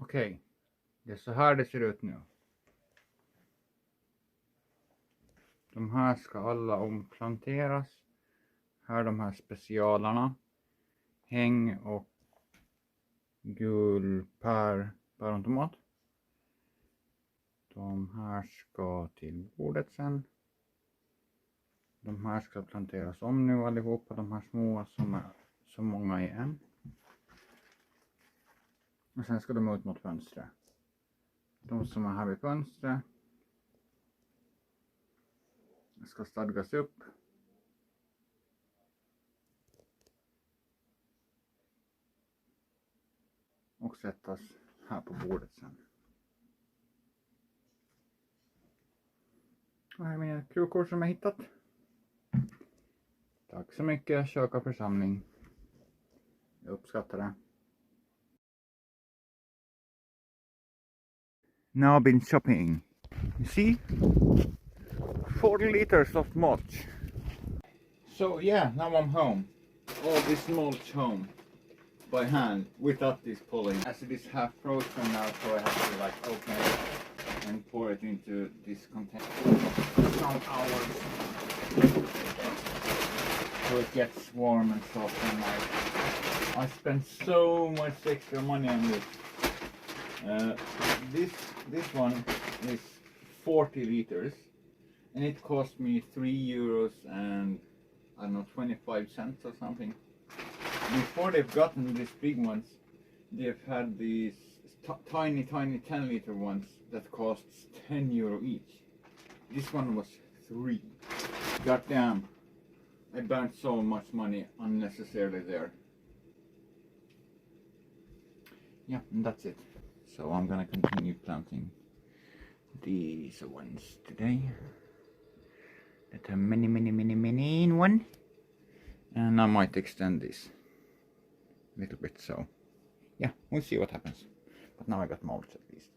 Okej, det är så här det ser ut nu. De här ska alla omplanteras. Här är de här specialarna. Häng och gul pärontomat. De här ska till bordet sen. De här ska planteras om nu allihopa, de här små som är så många i en. Och sen ska de ut mot fönstret. De som är här vid fönstret ska stadgas upp. Och sättas här på bordet sen. Och här är mina krukor som jag hittat. Tack så mycket kyrka och församling. Jag uppskattar det. Now I've been shopping. You see? 40 liters of mulch. So yeah, now I'm home. All this mulch home. By hand, without this pulling. As it is half frozen now, so I have to like open it and pour it into this container. Some hours. So it gets warm and soft and nice. I spent so much extra money on this. This one is 40 liters and it cost me €3 and I don't know 25 cents or something. Before they've gotten these big ones, they've had these tiny 10-liter ones that costs €10 each. This one was 3. God damn, I burned so much money unnecessarily there. Yeah, and that's it. So I'm gonna continue planting these ones today. That are many in one. And I might extend this a little bit, so yeah, we'll see what happens. But now I got mulch at least.